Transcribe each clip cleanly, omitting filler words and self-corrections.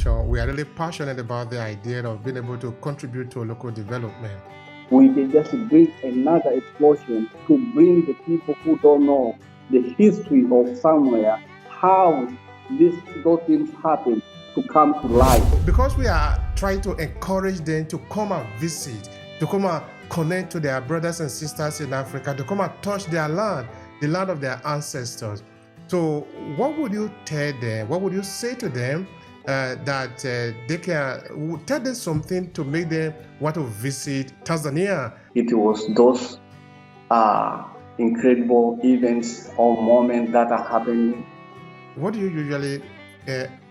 conversation. We are really passionate about the idea of being able to contribute to local development. We can just bring another explosion to bring the people who don't know the history of somewhere, how those things happen to come to life. Because we are trying to encourage them to come and visit, to come and connect to their brothers and sisters in Africa, to come and touch their land, the land of their ancestors. So what would you tell them? What would you say to them that they can tell them something to make them want to visit Tanzania? It was those incredible events or moments that are happening. What do you usually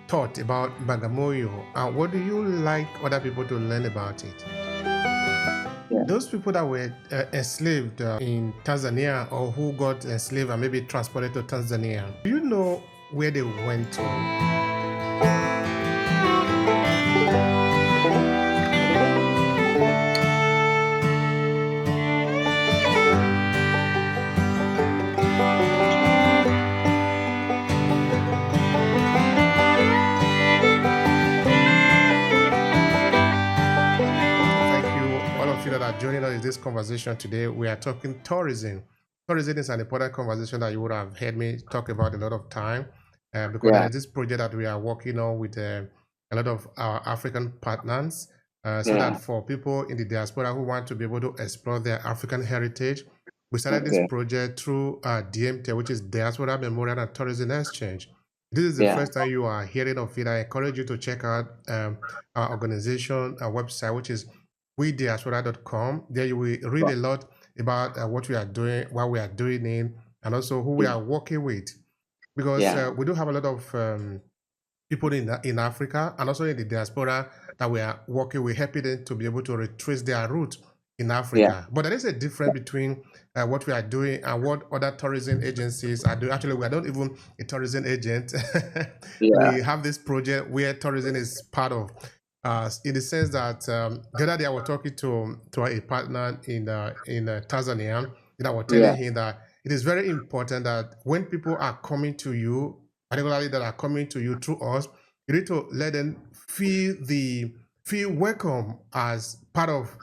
thought about Bagamoyo, and what do you like other people to learn about it? Those people that were enslaved in Tanzania, or who got enslaved and maybe transported to Tanzania, do you know where they went to? That are joining us in this conversation today. We are talking tourism. Tourism is an important conversation that you would have heard me talk about a lot of time because there is this project that we are working on with a lot of our African partners so that for people in the diaspora who want to be able to explore their African heritage, we started this project through DMT, which is Diaspora Memorial and Tourism Exchange. This is the first time you are hearing of it. I encourage you to check out our organization, our website, which is wediaspora.com. There you will read a lot about what we are doing, what we are doing in, and also who we are working with. Because we do have a lot of people in Africa and also in the diaspora that we are working with, helping them to be able to retrace their roots in Africa. But there is a difference between what we are doing and what other tourism agencies are doing. Actually, we are not even a tourism agent. We have this project where tourism is part of. In the sense that the other day I was talking to a partner in Tanzania, and I was telling him that it is very important that when people are coming to you, particularly that are coming to you through us, you need to let them feel welcome as part of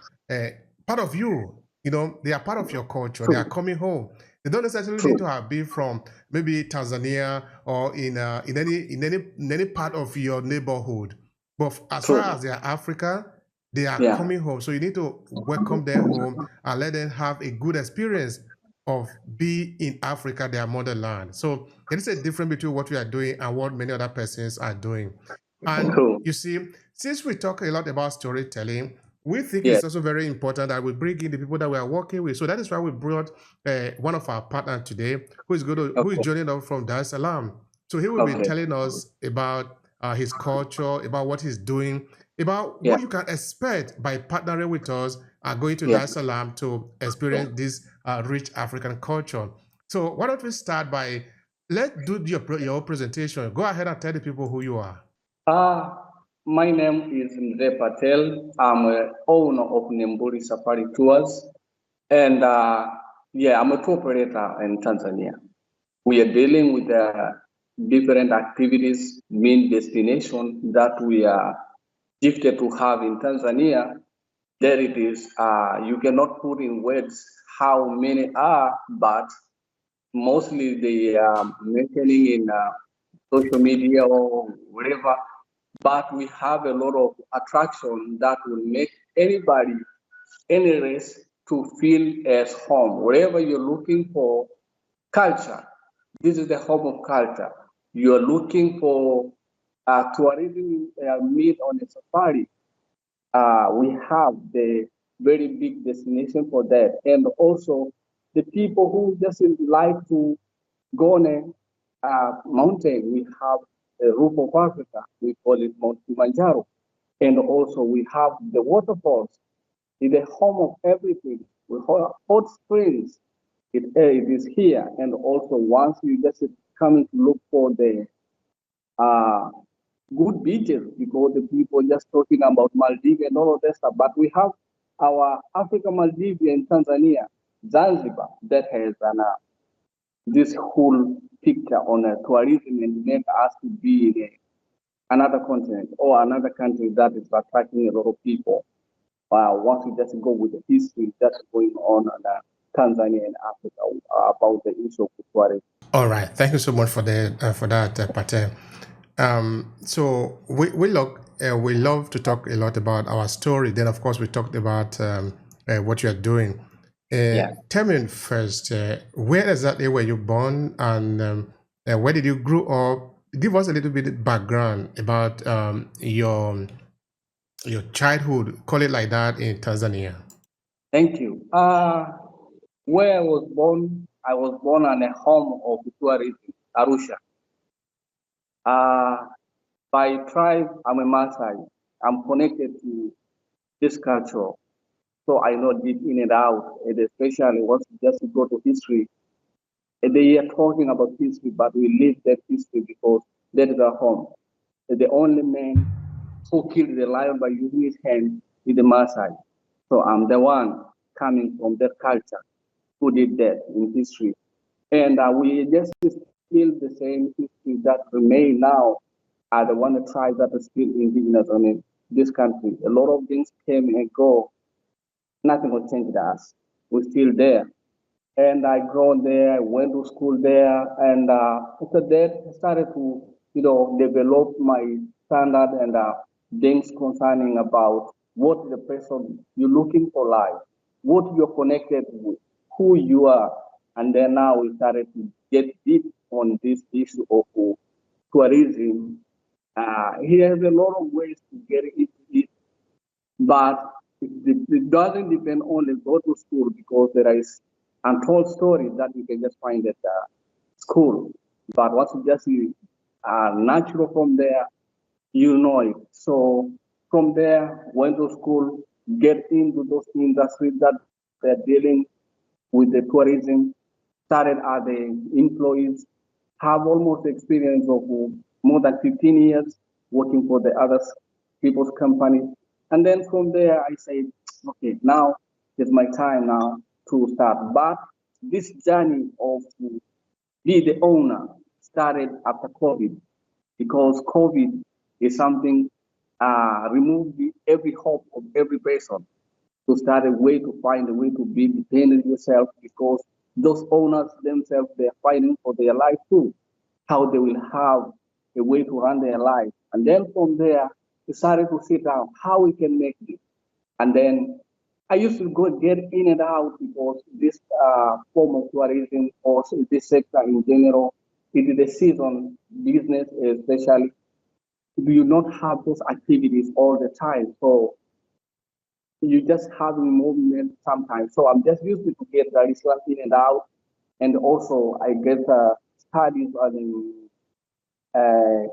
you. You know, they are part of your culture. They are coming home. They don't necessarily need to have been from maybe Tanzania or in any part of your neighborhood. But as far as they are African, they are coming home. So you need to welcome them home and let them have a good experience of being in Africa, their motherland. So there is a difference between what we are doing and what many other persons are doing. And you see, since we talk a lot about storytelling, we think it's also very important that we bring in the people that we are working with. So that is why we brought one of our partners today, who is joining us from Dar es Salaam. So he will be telling us about his culture, about what he's doing, about what you can expect by partnering with us and going to Dar es Salaam to experience this rich African culture. So why don't we start by, let's do your presentation. Go ahead and tell the people who you are. My name is Mzee Patel. I'm an owner of Nemburi Safari Tours. And I'm a tour operator in Tanzania. We are dealing with different activities, main destination that we are gifted to have in Tanzania. There it is. You cannot put in words how many are, but mostly they are mentioning in social media or whatever. But we have a lot of attraction that will make anybody, any race, to feel as home. Wherever you're looking for culture, this is the home of culture. You're looking for tourism meet on a safari. We have the very big destination for that. And also the people who just like to go on a mountain, we have the roof of Africa, we call it Mount Kilimanjaro. And also we have the waterfalls. It's the home of everything. We have hot springs. It is here. And also once you just coming to look for the good beaches, because the people just talking about Maldives and all of that stuff. But we have our Africa Maldives in Tanzania, Zanzibar, that has this whole picture on tourism and make us to be another continent or another country that is attracting a lot of people. Want to just go with the history that's going on in Tanzania and Africa about the issue of tourism. All right. Thank you so much for that, Patel. So we love to talk a lot about our story. Then, of course, we talked about what you are doing. Yeah. Tell me first, where exactly were you born, and where did you grow up? Give us a little bit of background about your childhood, call it like that, in Tanzania. Thank you. Where I was born in a home of tourism, Arusha. By tribe, I'm a Maasai. I'm connected to this culture, so I know deep in and out, and especially once you just go to history. And they are talking about history, but we live that history because that is our home. The only man who killed the lion by using his hand is the Maasai. So I'm the one coming from that culture who did that in history. And we just still the same history that remain now are the one tribe that is still indigenous in this country. A lot of things came and go. Nothing will change us. We're still there. And I grown there, I went to school there, and after that, I started to, develop my standard and things concerning about what the person you're looking for life, what you're connected with, who you are, and then now we started to get deep on this issue of tourism. He has a lot of ways to get into it, but it doesn't depend only go to school because there is untold stories that you can just find at school. But once you just natural from there, you know it. So from there, went to school, get into those industries that they're dealing with the tourism, started as the employees, have almost experience of more than 15 years working for the other people's companies. And then from there, I said, okay, now is my time now to start. But this journey of be the owner started after COVID because COVID is something removed every hope of every person to start a way to find a way to be dependent yourself because those owners themselves they're fighting for their life too, how they will have a way to run their life. And then from there, we started to sit down how we can make this. And then I used to go get in and out because this form of tourism or this sector in general, it is a season business, especially. Do you not have those activities all the time? So you just having movement sometimes. So I'm just used to get Dar es Salaam in and out, and also I get studies on uh,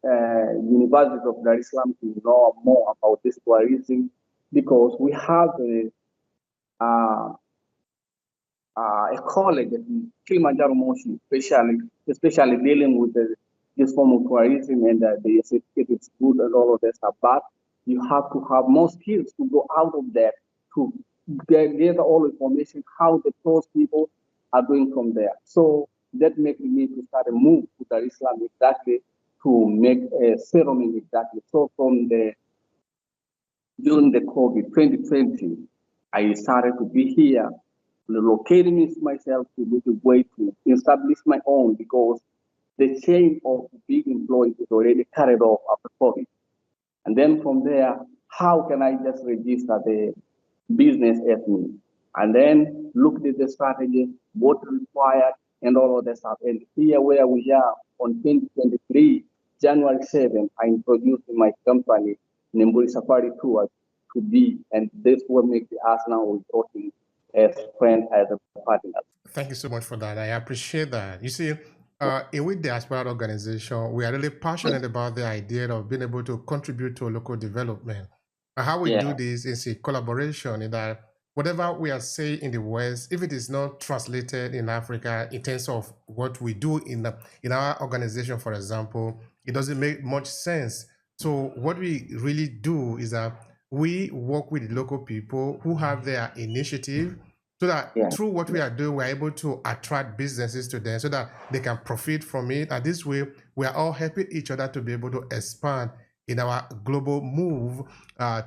University of Dar es Salaam to know more about this tourism because we have uh, a college in Kilimanjaro Moshi, especially dealing with this form of tourism and the certificate is good and all of that stuff. But you have to have more skills to go out of that to gather all information how the those people are doing from there. So that made me to start a move to Dar es Salaam exactly to make a settlement exactly. So from the during the COVID 2020, I started to be here, relocating myself to look a way to establish my own because the chain of big employees is already carried off after COVID. And then from there, how can I just register the business as me? And then look at the strategy, what required, and all of that stuff. And here where we are on 2023, January 7th, I introduced my company, Nemburi Safari Tours, to be, and this will make us now working as friends, as a partner. Thank you so much for that. I appreciate that. You see, in with diaspora organization, we are really passionate about the idea of being able to contribute to local development. And how we do Yeah, this is a collaboration in that whatever we are saying in the West, if it is not translated in Africa in terms of what we do in our organization, for example, it doesn't make much sense. So what we really do is that we work with local people who have their initiative so that through what we are doing, we're able to attract businesses to them so that they can profit from it. And this way, we are all helping each other to be able to expand in our global move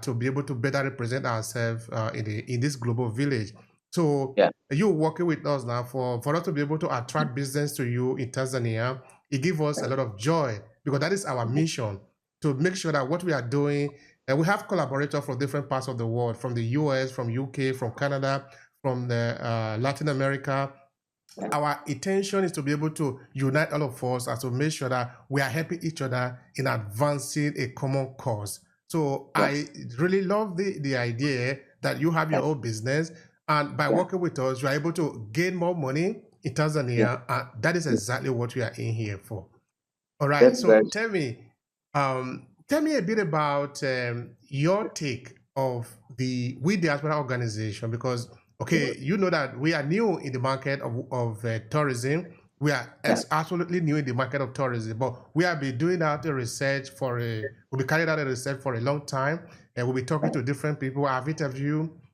to be able to better represent ourselves in this global village. So you working with us now for us to be able to attract business to you in Tanzania, it gives us a lot of joy because that is our mission, to make sure that what we are doing, and we have collaborators from different parts of the world, from the US, from UK, from Canada, from the Latin America. Our intention is to be able to unite all of us and to make sure that we are helping each other in advancing a common cause. So I really love the idea that you have your own business, and by working with us, you are able to gain more money in Tanzania, and that is exactly what we are in here for. All right. So tell me a bit about your take of the We Diaspora organization, because you know that we are new in the market of tourism. We are absolutely new in the market of tourism, but we have been doing out the research we'll be carrying out a research for a long time, and we'll be talking to different people.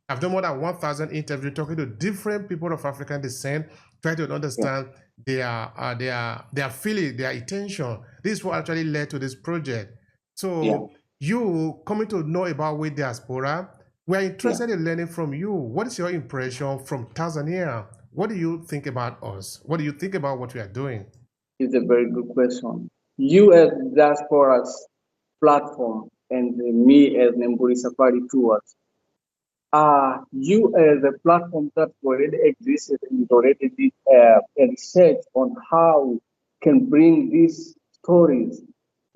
I've done more than 1,000 interviews talking to different people of African descent, trying to understand their feeling, their intention. This is what actually led to this project. So you coming to know about We Diaspora, we're interested in learning from you. What is your impression from Tanzania? What do you think about us? What do you think about what we are doing? It's a very good question. You as Diaspora's platform and me as Nemburi Safari Tours, you as a platform that already existed and already did a research on how can bring these stories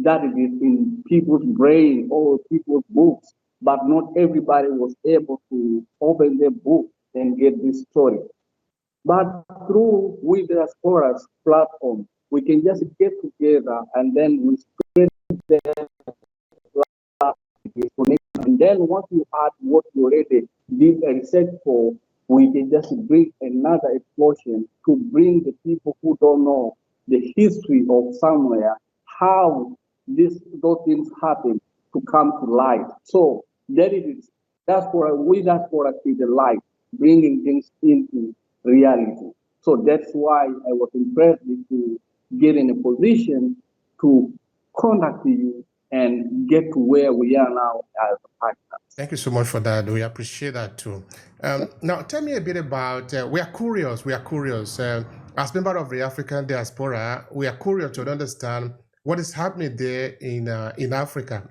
that is in people's brain or people's books, but not everybody was able to open their book and get this story. But through We Diaspora's platform, we can just get together and then we spread them. And then once you add what you already did a research for, we can just bring another explosion to bring the people who don't know the history of somewhere, how those things happen to come to light. So that is that's what We Diaspora is the light, bringing things into reality. So that's why I was impressed to get in a position to contact you and get to where we are now as a partner. Thank you so much for that. We appreciate that too. Now, tell me a bit about, we are curious. As member of the African diaspora, we are curious to understand what is happening there in Africa.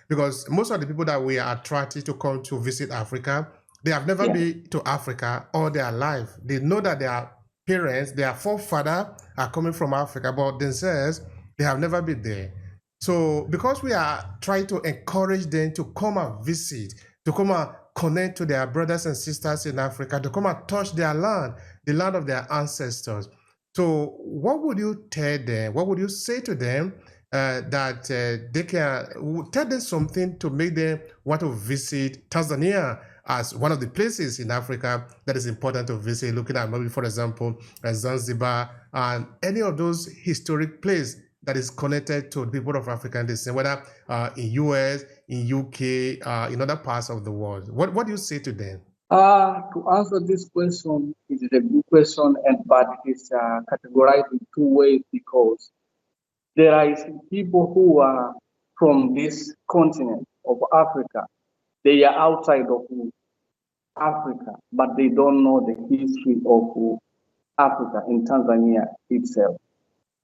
Because most of the people that we are attracted to come to visit Africa, they have never been to Africa all their life. They know that their parents, their forefathers are coming from Africa, but themselves, they have never been there. So because we are trying to encourage them to come and visit, to come and connect to their brothers and sisters in Africa, to come and touch their land, the land of their ancestors. So what would you tell them? What would you say to them that they can tell them something to make them want to visit Tanzania as one of the places in Africa that is important to visit, looking at maybe, for example, Zanzibar and any of those historic places that is connected to people of African descent, whether in US, in UK, in other parts of the world. What do you say to them? To answer this question, it is a good question, but it is categorized in two ways because there are people who are from this continent of Africa. They are outside of Africa, but they don't know the history of Africa in Tanzania itself.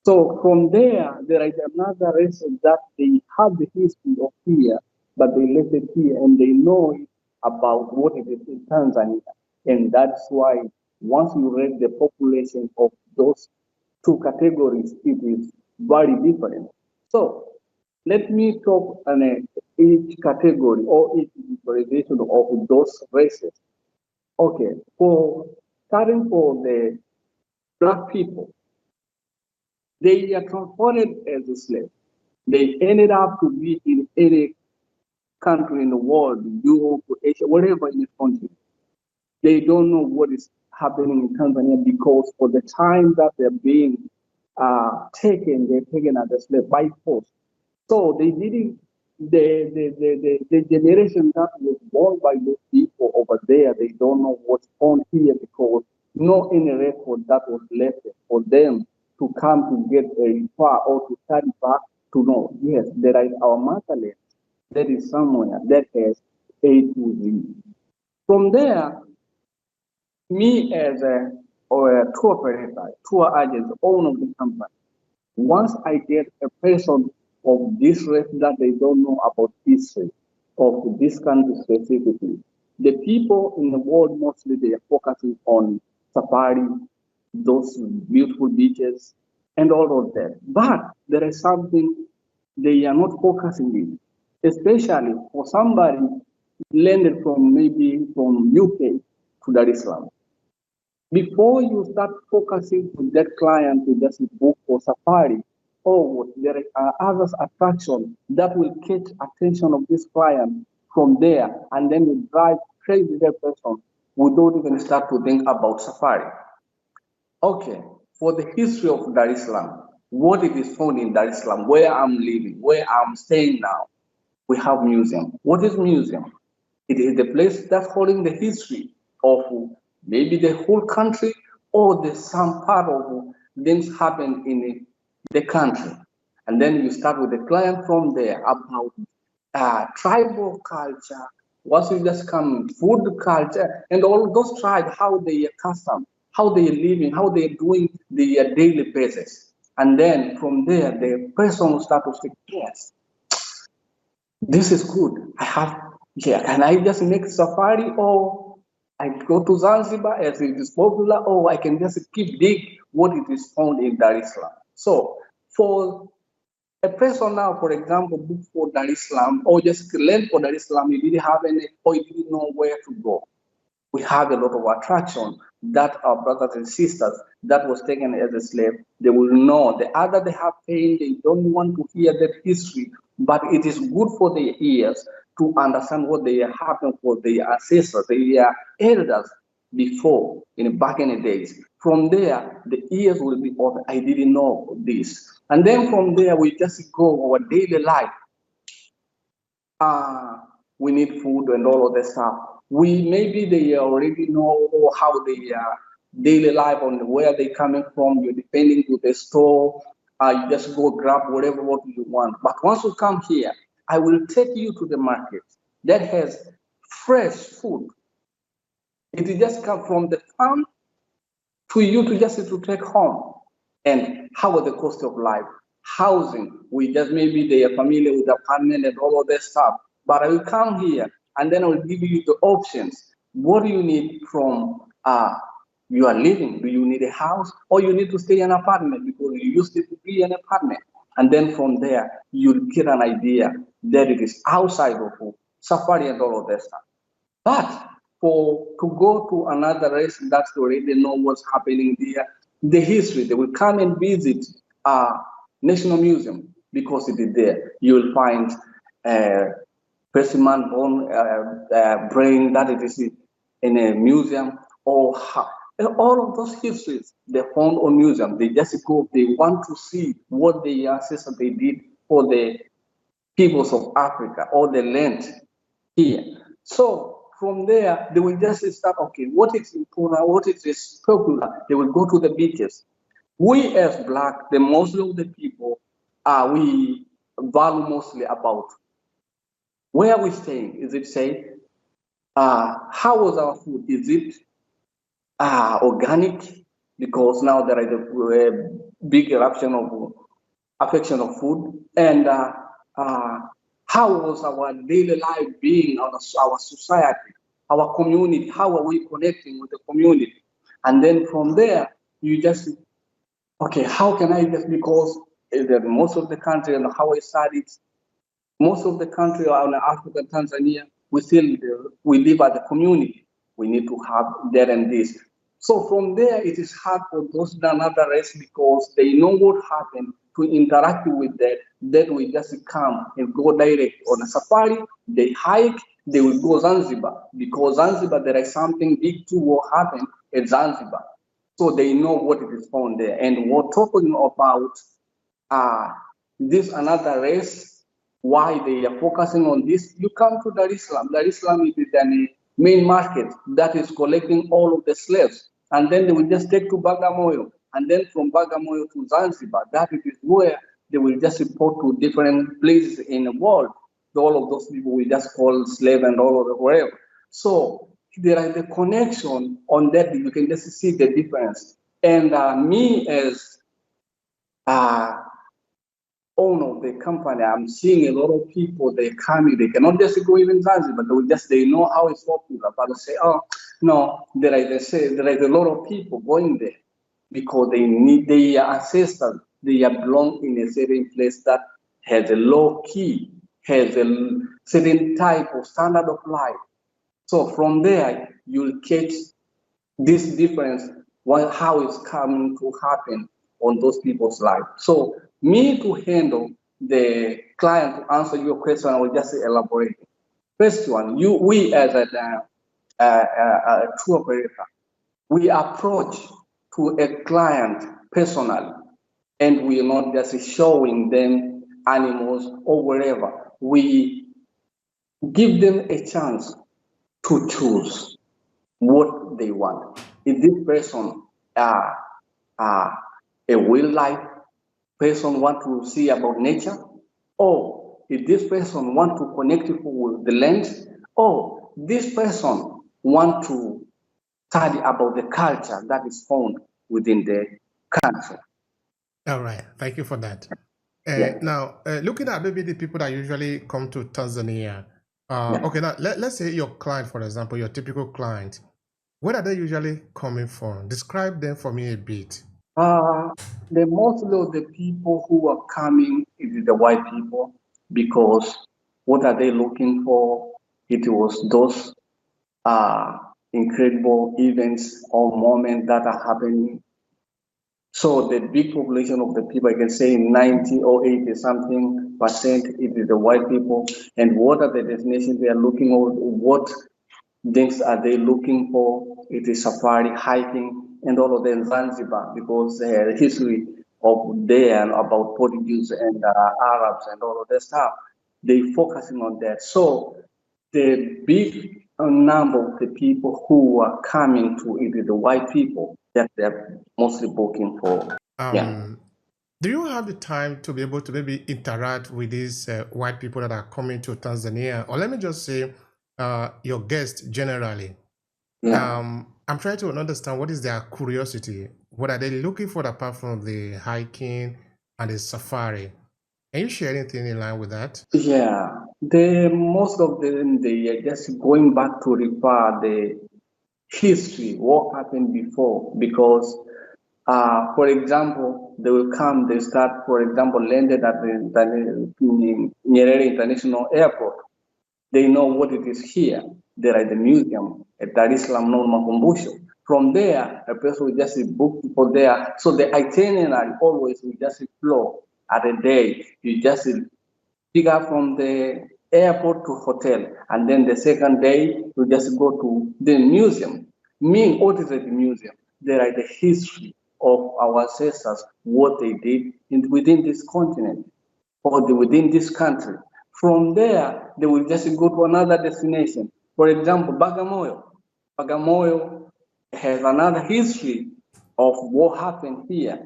So from there is another reason that they have the history of here, but they left it here and they know about what it is in Tanzania. And that's why once you read the population of those two categories, it is very different. So let me talk on each category or each categorization of those races. Okay, starting for the Black people, they are transported as a slave. They ended up to be in any country in the world, Europe, Asia, whatever in the country. They don't know what is happening in Tanzania because for the time that they're being taken, they're taken as a slave by force. So they didn't the generation that was born by those people over there, they don't know what's on here because no any record that was left for them to come to get a far or to study back to know, yes, there is our motherland. That is somewhere that has A to Z. From there, me as a or a tour operator, tour agent, owner of the company, once I get a person of this race that they don't know about history of this country specifically, the people in the world mostly they are focusing on safari, those beautiful beaches, and all of that. But there is something they are not focusing in, especially for somebody landed from maybe from UK to Dar es Salaam. Before you start focusing on that client to just book for safari, or there are other attractions that will catch attention of this client from there, and then you drive crazy that person without even start to think about safari. Okay, for the history of Dar es Salaam, what it is found in Dar es Salaam, where I'm living, where I'm staying now, we have museum. What is museum? It is the place that's holding the history of maybe the whole country or the some part of things happen in the country. And then you start with the client from there about tribal culture, once you just come food culture, and all those tribes, how they are custom, how they are living, how they are doing their daily basis. And then from there, the person will start to say, yes, this is good. I have, yeah, can I just make safari or I go to Zanzibar as it is popular, or I can just keep dig what it is found in Dar es Salaam. So for a person now, for example, book for Dar es Salaam or just learn for Dar es Salaam, you didn't have any or you didn't know where to go. We have a lot of attraction that our brothers and sisters that was taken as a slave, they will know. The other they have pain, they don't want to hear that history, but it is good for their ears to understand what they happened for their ancestors, their elders before, back in the days. From there, the ears will be open. I didn't know this. And then from there, we just go our daily life. We need food and all of that stuff. We maybe they already know how their daily life on where they coming from. You're depending to the store. You just go grab whatever what you want. But once you come here, I will take you to the market that has fresh food. It will just come from the farm to you to just to take home. And how are the cost of life? Housing, we just maybe they are familiar with the apartment and all of that stuff. But I will come here and then I will give you the options. What do you need from you are living? Do you need a house or you need to stay in an apartment because you used it to be an apartment? And then from there, you'll get an idea that it is outside of safari and all of that stuff. But to go to another race that's already know what's happening there, the history, they will come and visit National Museum because it is there. You will find specimen bone brain that it is in a museum or all of those histories they found on museum. They just go, they want to see what the ancestors they did for the peoples of Africa or the land here. So from there, they will just start, okay, what is important, what is popular? They will go to the beaches. We as Black, the most of the people, we value mostly about where we staying. Is it safe? How was our food? Is it organic? Because now there is a big eruption of affection of food. And how was our daily life being, our society, our community? How are we connecting with the community? And then from there, you just, okay, how can I just, because most of the country and how I studied, most of the country around Africa, Tanzania, we live as a community. We need to have that and this. So from there, it is hard for those another race because they know what happened to interact with that. Then we just come and go direct on a safari. They hike. They will go Zanzibar because Zanzibar there is something big to what happened at Zanzibar. So they know what it is found there. And we're talking about this another race. why they are focusing on this. You come to Dar es Salaam. Dar es Salaam is the main market that is collecting all of the slaves. And then they will just take to Bagamoyo. And then from Bagamoyo to Zanzibar, that is where they will just report to different places in the world. All of those people will just call slave and all of the whatever. So there is a connection on that. You can just see the difference. And me as owner of the company, I'm seeing a lot of people, they coming, they cannot just go even Zanzibar, they know how it's popular, but they say, oh, no, there is a lot of people going there because they need their ancestors, they belong in a certain place that has a low key, has a certain type of standard of life. So from there, you'll catch this difference, how it's coming to happen on those people's lives. So me to handle the client to answer your question, I will just elaborate. First one, we as a tour operator, we approach to a client personally, and we are not just showing them animals or whatever. We give them a chance to choose what they want. Is this person a wildlife person want to see about nature? Or if this person want to connect with the land? Or this person want to study about the culture that is found within the country? All right. Thank you for that. Yeah. Now, looking at maybe the people that usually come to Tanzania, Yeah. okay, now let's say your client, for example, your typical client, where are they usually coming from? Describe them for me a bit. The mostly of the people who are coming is the white people, because what are they looking for? It was those incredible events or moments that are happening. So the big population of the people, I can say 90 or 80 something percent, it is the white people. And what are the destinations they are looking for? What things are they looking for? It is safari, hiking, and all of them Zanzibar, because the history of there about Portuguese and Arabs and all of that stuff, they focusing on that. So the big number of the people who are coming to it is the white people that they're mostly booking for. Yeah. Do you have the time to be able to maybe interact with these white people that are coming to Tanzania? Or let me just say, your guests generally. Yeah. I'm trying to understand what is their curiosity. What are they looking for apart from the hiking and the safari? Can you share anything in line with that? Yeah. Most of them they are just going back to repair the history, what happened before, because for example, they will come, they start, for example, landed at the Nyerere International Airport. They know what it is here. There is the museum at Dar es Salaam known Makumbusho. From there, a person will just book for there. So the itinerary always will just flow at a day. You just pick up from the airport to hotel, and then the second day you just go to the museum. Mean what is the museum? There is the history of our ancestors, what they did within this continent or within this country. From there, they will just go to another destination. For example, Bagamoyo. Bagamoyo has another history of what happened here.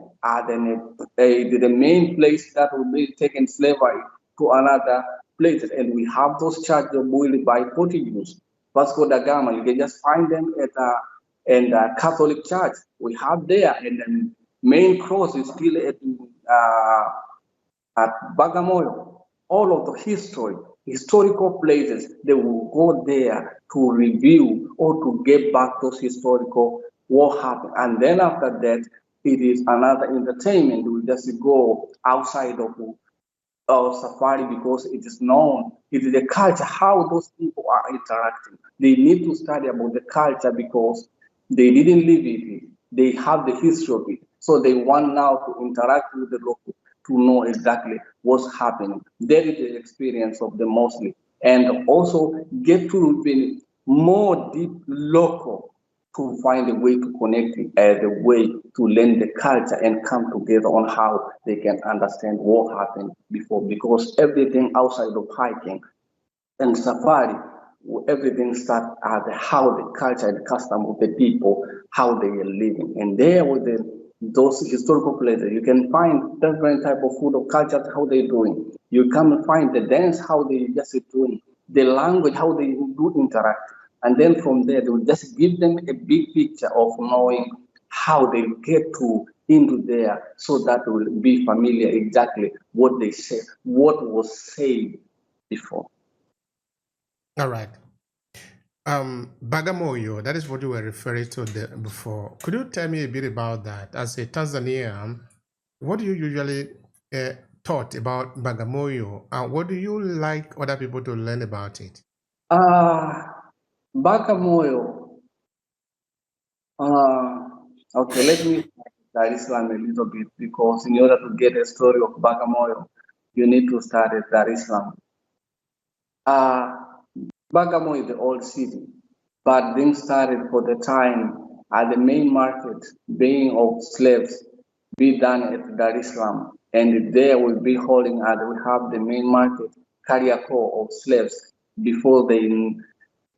Then the main place that will be taken slavery to another place. And we have those churches built by Portuguese. Vasco da Gama, you can just find them at a Catholic church. We have there, and the main cross is still at Bagamoyo. All of the historical places, they will go there to review or to get back those historical what happened. And then after that, it is another entertainment. We just go outside of safari, because it is known, it is the culture, how those people are interacting. They need to study about the culture because they didn't live it. They have the history of it. So they want now to interact with the local to know exactly what's happening. That is the experience of the Muslim. And also get to be more deep local. to find a way to connect as a way to learn the culture and come together on how they can understand what happened before. Because everything outside of hiking and safari, everything starts at how the culture and custom of the people, how they are living. And there with those historical places, you can find different type of food or culture, how they're doing. You come and find the dance, how they just doing, the language, how they do interact. And then from there, they will just give them a big picture of knowing how they get to into there, so that will be familiar exactly what they said, what was said before. All right. Bagamoyo, that is what you were referring to before. Could you tell me a bit about that? As a Tanzanian, what do you usually thought about Bagamoyo, and what do you like other people to learn about it? Bagamoyo. Okay, let me start Islam a little bit, because in order to get a story of Bagamoyo, you need to start at Dar es Salaam. Bagamoyo is the old city, but things started for the time at the main market being of slaves be done at Dar es Salaam, and there will be holding at we have the main market Kariakor of slaves before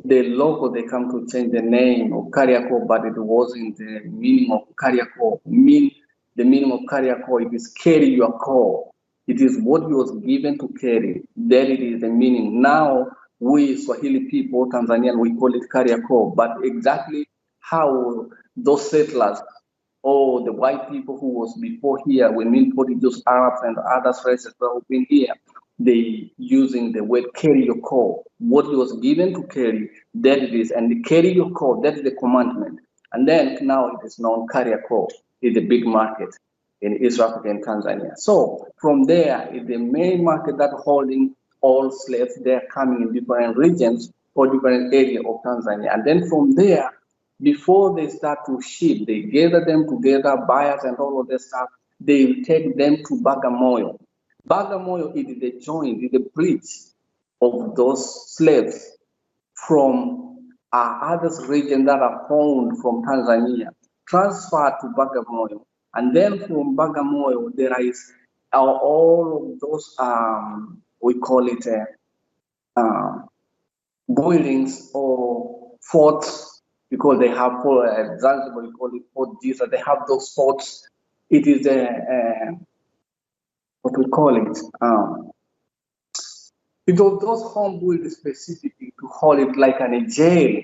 the local they come to change the name of Kariakor, but it wasn't the meaning of Kariakor. The meaning of Kariakor, it is carry your core. It is what you was given to carry. Then it is the meaning. Now we Swahili people, Tanzanian, we call it Kariakor, but exactly how those settlers or the white people who was before here, when we put those Arabs and other races that have been here, they using the word carry your core. What was given to carry, that it is, and the carry your core, that is the commandment. And then now it is known carry a core is a big market in East Africa and Tanzania. So from there is the main market that holding all slaves. They're coming in different regions or different areas of Tanzania. And then from there, before they start to ship, they gather them together, buyers and all of this stuff, they take them to Bagamoyo. Bagamoyo is the joint, is the bridge of those slaves from other regions that are found from Tanzania, transferred to Bagamoyo. And then from Bagamoyo, there is all of those, we call it buildings or forts, because they have, for Zanzibar, we call it Fort Jesus. They have those forts. It is what we call it. It was those home built specifically to hold it like a jail,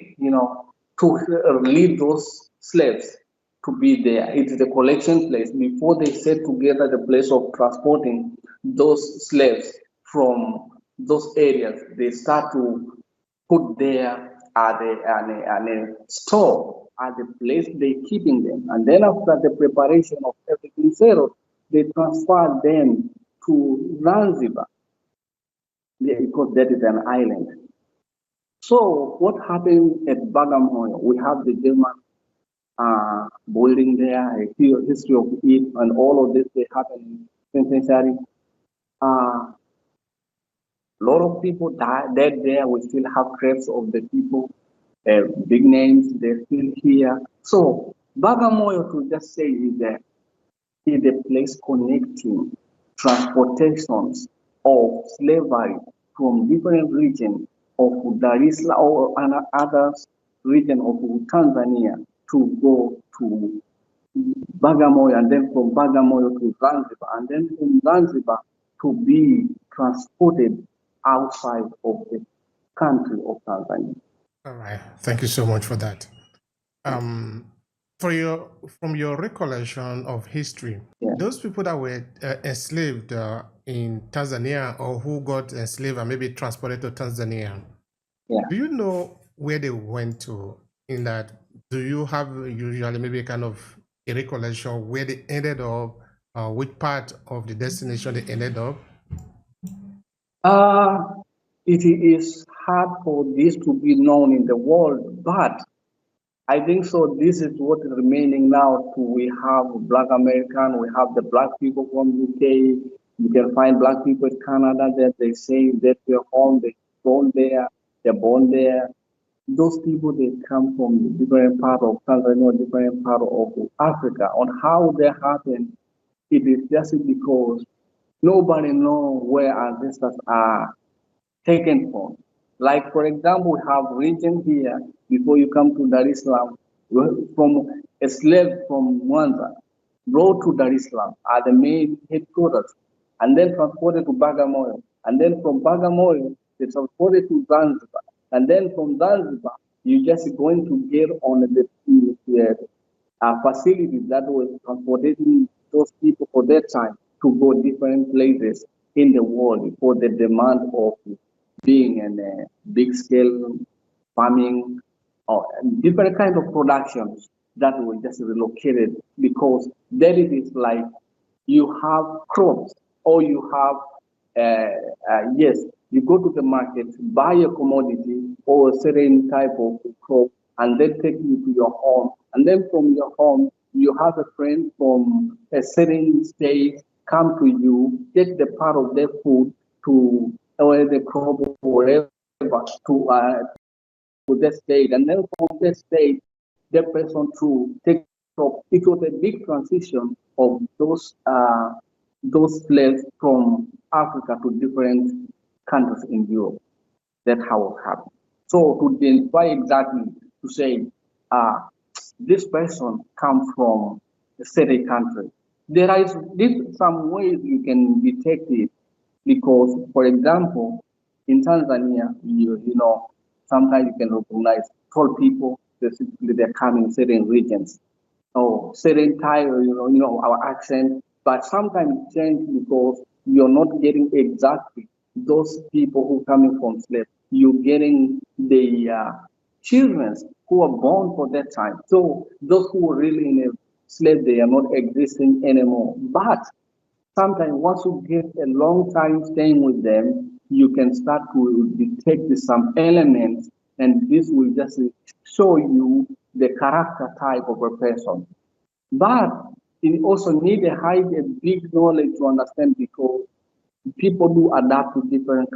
to lead those slaves to be there. It is a collection place. Before they set together the place of transporting those slaves from those areas, they start to put there at a store at the place they keeping them. And then after the preparation of everything settled, they transfer them to Zanzibar. Yeah, because that is an island. So what happened at Bagamoyo? We have the German building there, a history of it, and all of this they happened in 10th century. A lot of people died there. We still have graves of the people, big names. They're still here. So Bagamoyo, to just say, is a place connecting transportations of slavery from different regions of Dar es Salaam or other region of Tanzania to go to Bagamoyo, and then from Bagamoyo to Zanzibar, and then from Zanzibar to be transported outside of the country of Tanzania. All right. Thank you so much for that. From your recollection of history, those people that were enslaved in Tanzania, or who got enslaved and maybe transported to Tanzania, do you know where they went to? In that, do you have usually maybe kind of a recollection where they ended up, which part of the destination they ended up? It is hard for this to be known in the world, but I think so. This is what is remaining now. We have Black American, we have the Black people from UK. You can find Black people in Canada that they say that they're home, they're born there, those people they come from different part of Tanzania, different part of Africa, on how they happen. It is just because nobody know where ancestors are taken from. Like for example, we have region here before you come to Dar es Salaam, from a slave from Mwanza brought to Dar es Salaam are the main headquarters, and then transported to Bagamoyo, and then from Bagamoyo they transported to Zanzibar, and then from Zanzibar you just going to get on the facilities that were transporting those people for that time to go different places in the world for the demand of being in a big scale farming or different kind of productions that were just relocated because then it is like you have crops or you have yes, you go to the market, buy a commodity or a certain type of crop, and then take it to your home. And then from your home, you have a friend from a certain state come to you, take the part of their food to or the crop or whatever to the state, and then from the state, the person to take up. It was a big transition of those slaves from Africa to different countries in Europe. That's how it happened. So to identify exactly to say this person comes from a certain country, there is some ways you can detect it because, for example, in Tanzania, you know, sometimes you can recognize tall people, specifically they come in certain regions or certain type, our accent, but sometimes it changes because you're not getting exactly those people who coming from slaves. You're getting the children who are born for that time. So those who were really in a slave, they are not existing anymore. But sometimes once you get a long time staying with them, you can start to detect some elements, and this will just show you the character type of a person. But you also need a big knowledge to understand because people do adapt to different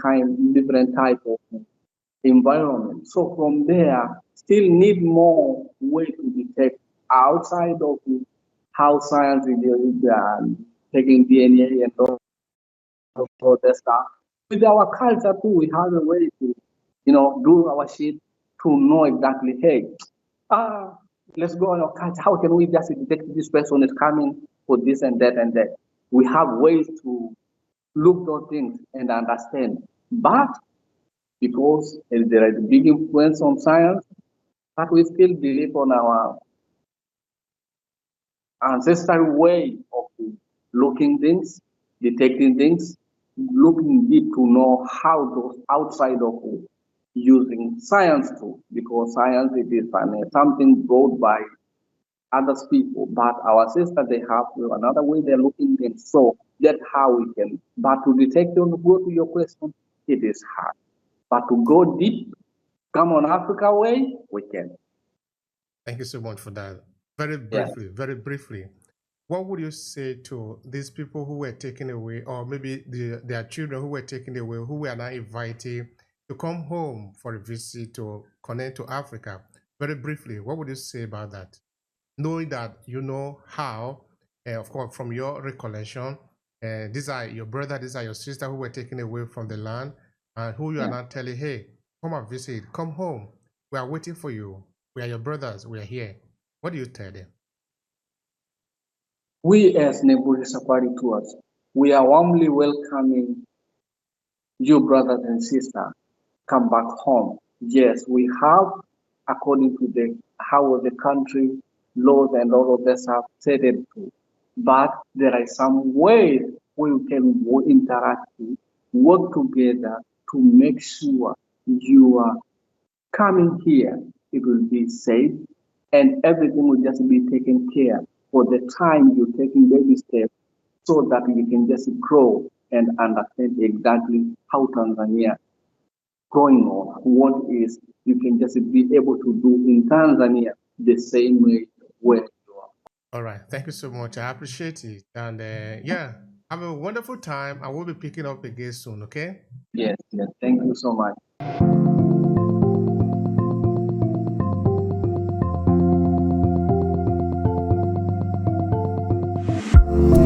type of environment. So from there, still need more way to detect outside of how science is taking DNA and all that stuff. With our culture too, we have a way to, do our shit to know exactly, hey, ah, let's go on our culture. How can we just detect this person is coming for this and that and that? We have ways to look those things and understand. But because there is a big influence on science, but we still believe on our ancestral way of looking things, detecting things, looking deep to know how those outside of using science too, because science it is something brought by other people, but our sisters they have another way they're looking things. So that's how we can. But to detect and go to your question, it is hard. But to go deep, come on Africa way, we can. Thank you so much for that. Yeah. Very briefly, what would you say to these people who were taken away, or maybe their children who were taken away, who were now invited to come home for a visit to connect to Africa? Very briefly, what would you say about that? Knowing that you know how, of course, from your recollection, these are your brother, these are your sister who were taken away from the land, and who you are Yeah. now telling, hey, come and visit, come home. We are waiting for you. We are your brothers. We are here. What do you tell them? We as Nebuli Safari Tours, we are warmly welcoming you, brothers and sisters. Come back home. Yes, we have, according to the how the country laws and all of this have set it to. But there are some ways we can interact, work together to make sure you are coming here. It will be safe and everything will just be taken care for the time you're taking baby steps so that you can just grow and understand exactly how Tanzania going on, what is you can just be able to do in Tanzania the same way where you are. All right. Thank you so much. I appreciate it. And yeah, have a wonderful time. I will be picking up again soon. Okay. Yes, yes. Thank you so much. you.